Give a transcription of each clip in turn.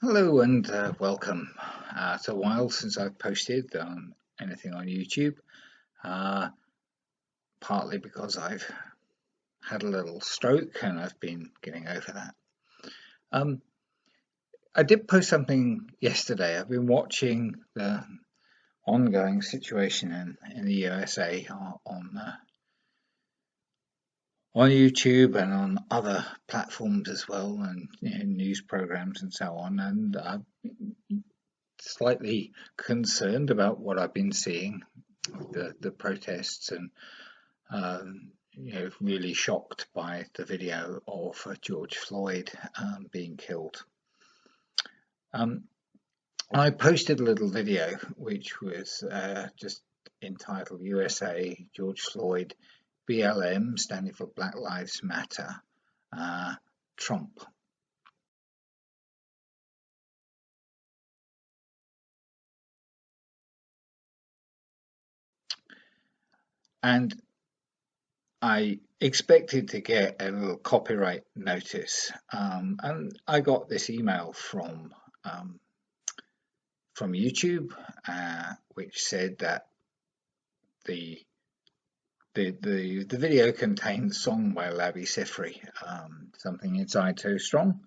Hello and welcome. It's a while since I've posted anything on YouTube, uh, partly because I've had a little stroke and I've been getting over that. Um, I did post something yesterday. I've been watching the ongoing situation in the USA on YouTube and on other platforms as well, and news programs and so on. And I'm slightly concerned about what I've been seeing, the protests, and really shocked by the video of George Floyd being killed. I posted a little video which was just entitled USA George Floyd BLM, standing for Black Lives Matter, Trump. And I expected to get a little copyright notice, and I got this email from YouTube, which said that the video contains song by Labi Siffre, Something Inside Too Strong,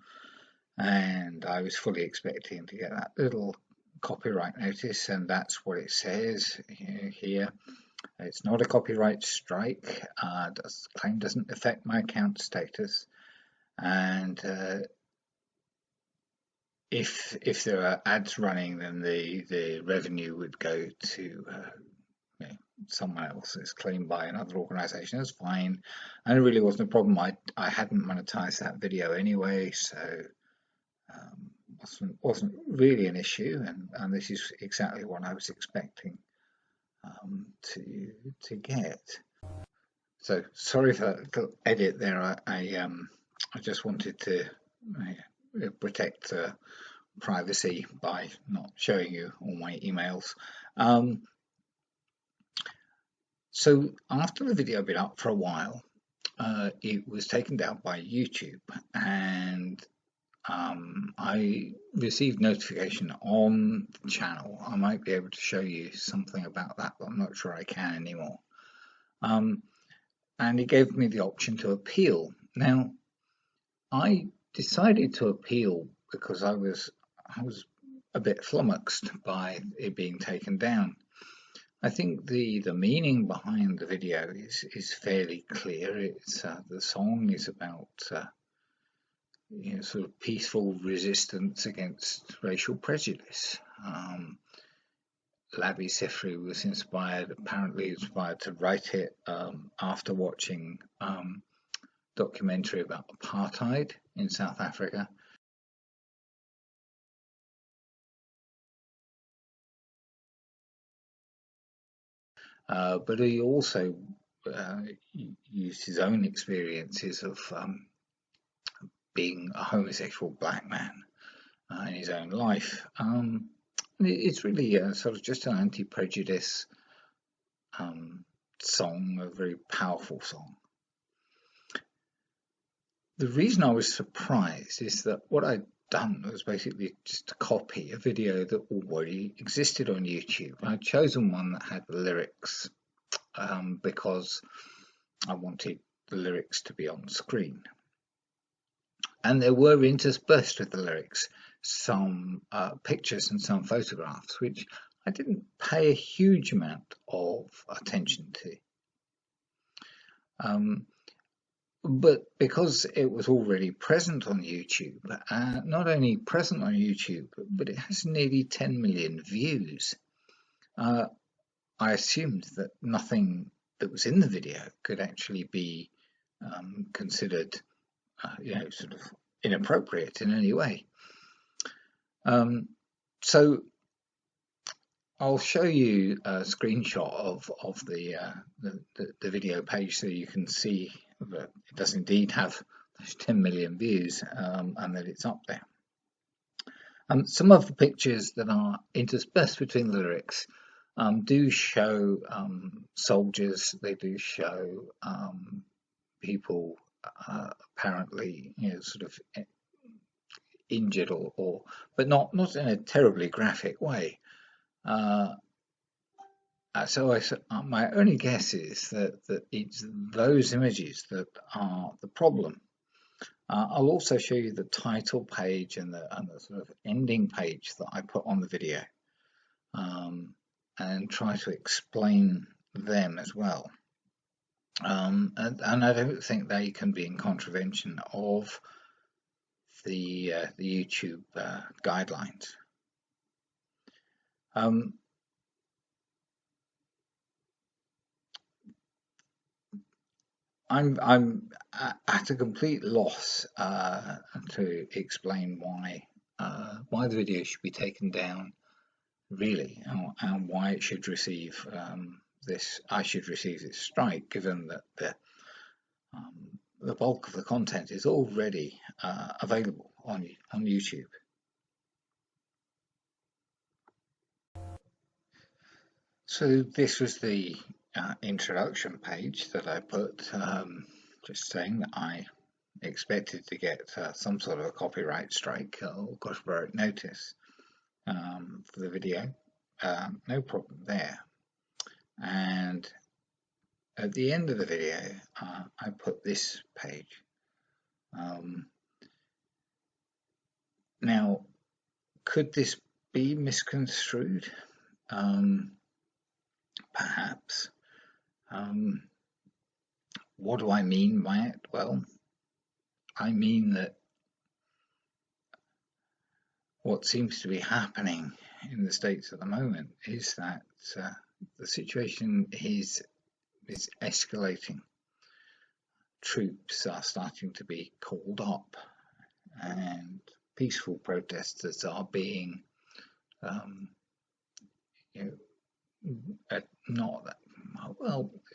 and I was fully expecting to get that little copyright notice, and that's what it says here. It's not a copyright strike. The claim doesn't affect my account status, and if there are ads running, then the revenue would go to someone else. It's claimed by another organization. That's fine, and it really wasn't a problem. I hadn't monetized that video anyway, so wasn't really an issue, and this is exactly what I was expecting to get. So sorry for the edit there. I just wanted to protect privacy by not showing you all my emails. So after the video had been up for a while, it was taken down by YouTube, and I received notification on the channel. I might be able to show you something about that, but I'm not sure I can anymore. And it gave me the option to appeal. Now, I decided to appeal because I was a bit flummoxed by it being taken down. I think the meaning behind the video is fairly clear. It's the song is about sort of peaceful resistance against racial prejudice. Labi Siffre was apparently inspired to write it after watching documentary about apartheid in South Africa. But he also used his own experiences of being a homosexual black man in his own life. It's really sort of just an anti-prejudice song, a very powerful song. The reason I was surprised is that what I'd done was basically just to copy a video that already existed on YouTube. I'd chosen one that had the lyrics because I wanted the lyrics to be on screen. And there were interspersed with the lyrics some pictures and some photographs, which I didn't pay a huge amount of attention to. But because it was already present on YouTube, not only present on YouTube, but it has nearly 10 million views, I assumed that nothing that was in the video could actually be considered, sort of inappropriate in any way. So I'll show you a screenshot of the video page so you can see that it does indeed have those 10 million views and that it's up there. Some of the pictures that are interspersed between the lyrics do show soldiers. They do show people apparently, sort of injured but not in a terribly graphic way. My only guess is that it's those images that are the problem. I'll also show you the title page and the sort of ending page that I put on the video, and try to explain them as well. And I don't think they can be in contravention of the YouTube guidelines. I'm at a complete loss to explain why the video should be taken down, really, and why it should receive I should receive this strike, given that the bulk of the content is already available on YouTube. So this was the introduction page that I put, just saying that I expected to get some sort of a copyright strike or copyright notice for the video. No problem there. And at the end of the video, I put this page. Now, could this be misconstrued? Perhaps. What do I mean by it? Well, I mean that what seems to be happening in the States at the moment is that the situation is escalating. Troops are starting to be called up, and peaceful protesters are being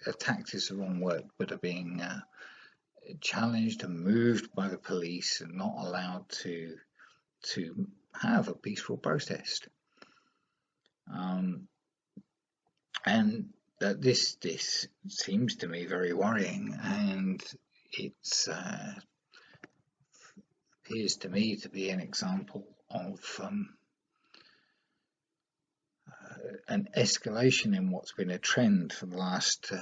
attacked is the wrong word, but are being challenged and moved by the police and not allowed to have a peaceful protest. And that this seems to me very worrying, and it appears to me to be an example of an escalation in what's been a trend for the last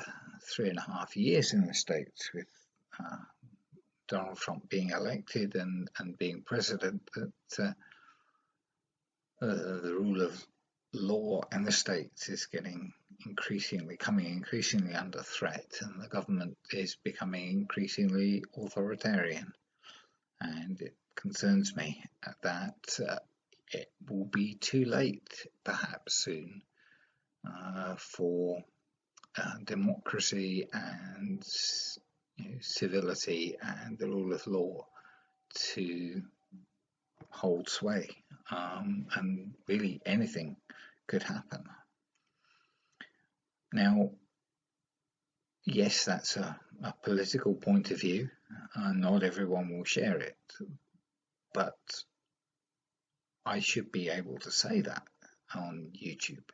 3.5 years in the States, with Donald Trump being elected and being president, that the rule of law in the States is coming increasingly under threat, and the government is becoming increasingly authoritarian. And it concerns me that it will be too late, perhaps soon, for democracy and civility and the rule of law to hold sway, and really anything could happen. Now, yes, that's a political point of view, and not everyone will share it, but I should be able to say that on YouTube.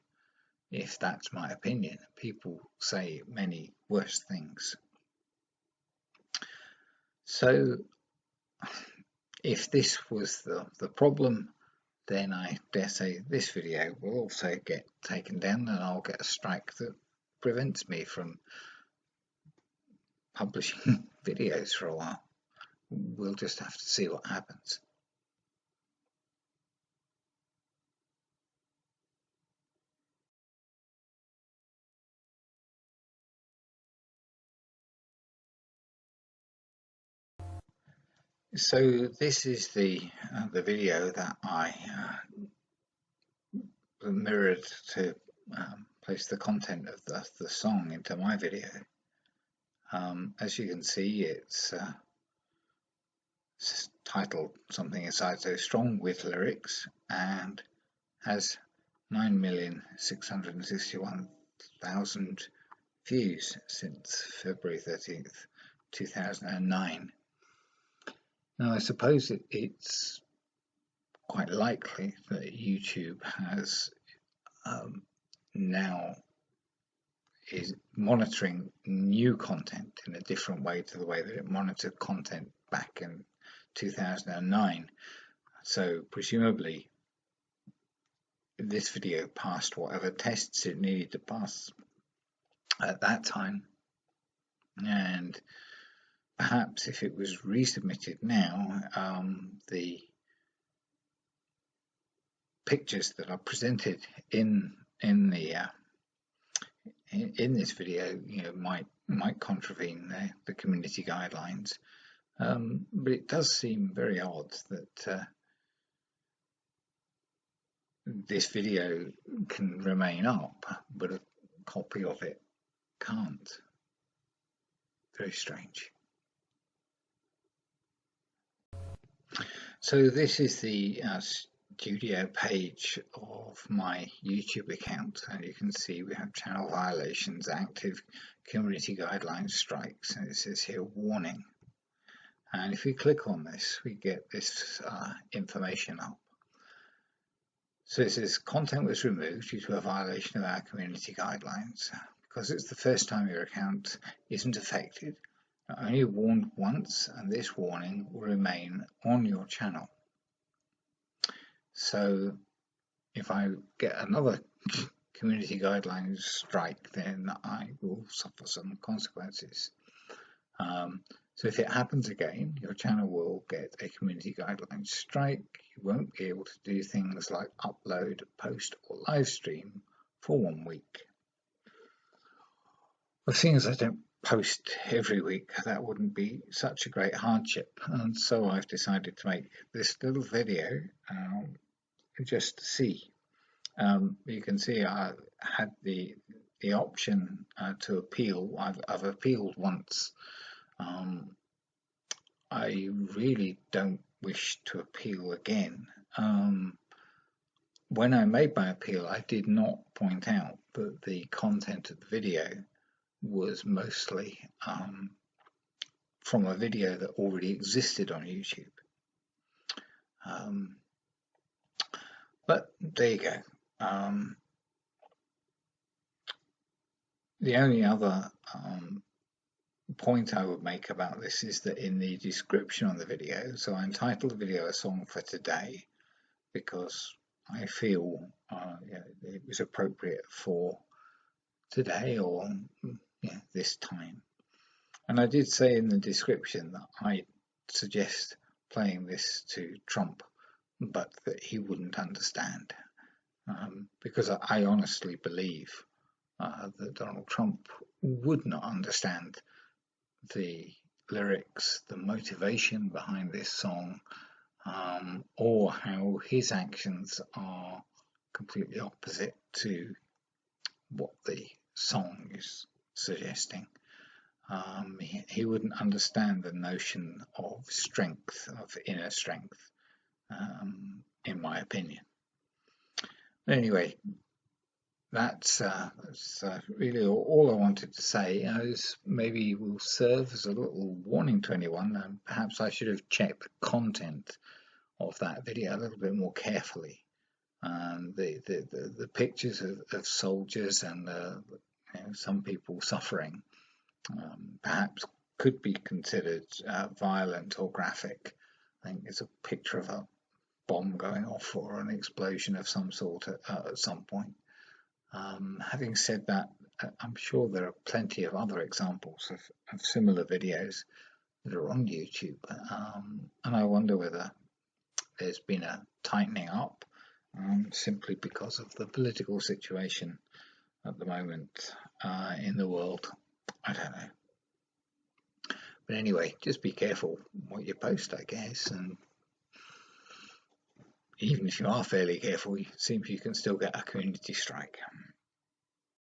If that's my opinion, people say many worse things. So if this was the problem, then I dare say this video will also get taken down, and I'll get a strike that prevents me from publishing videos for a while. We'll just have to see what happens. So this is the video that I mirrored to place the content of the song into my video. As you can see, it's titled Something Inside So Strong with lyrics, and has 9,661,000 views since February 13th, 2009. Now, I suppose it's quite likely that YouTube has now is monitoring new content in a different way to the way that it monitored content back in 2009. So presumably this video passed whatever tests it needed to pass at that time, and perhaps if it was resubmitted now, the pictures that are presented in this video, might contravene the community guidelines. But it does seem very odd that this video can remain up, but a copy of it can't. Very strange. So this is the studio page of my YouTube account, and you can see we have channel violations, active community guidelines strikes, and it says here warning. And if we click on this, we get this information up. So it says content was removed due to a violation of our community guidelines. Because it's the first time your account isn't affected, you're only warned once, and this warning will remain on your channel. So if I get another community guidelines strike, then I will suffer some consequences. So if it happens again, your channel will get a community guidelines strike. You won't be able to do things like upload, post, or live stream for 1 week. Well, seeing as I don't post every week, that wouldn't be such a great hardship, and so I've decided to make this little video just to see. You can see I had the option to appeal. I've appealed once. I really don't wish to appeal again. When I made my appeal, I did not point out that the content of the video was mostly from a video that already existed on YouTube. But there you go. The only other point I would make about this is that in the description on the video, so I entitled the video "A Song for Today" because I feel it was appropriate for today or this time. And I did say in the description that I suggest playing this to Trump, but that he wouldn't understand, because I honestly believe that Donald Trump would not understand the lyrics, the motivation behind this song, or how his actions are completely opposite to what the song is suggesting. He wouldn't understand the notion of strength, of inner strength, in my opinion. Anyway, that's really all I wanted to say. Is maybe will serve as a little warning to anyone. Perhaps I should have checked the content of that video a little bit more carefully. The pictures of soldiers and some people suffering perhaps could be considered violent or graphic. I think it's a picture of a bomb going off or an explosion of some sort at some point. Having said that, I'm sure there are plenty of other examples of similar videos that are on YouTube, and I wonder whether there's been a tightening up simply because of the political situation at the moment in the world. I don't know. But anyway, just be careful what you post, I guess, and even if you are fairly careful, it seems you can still get a community strike.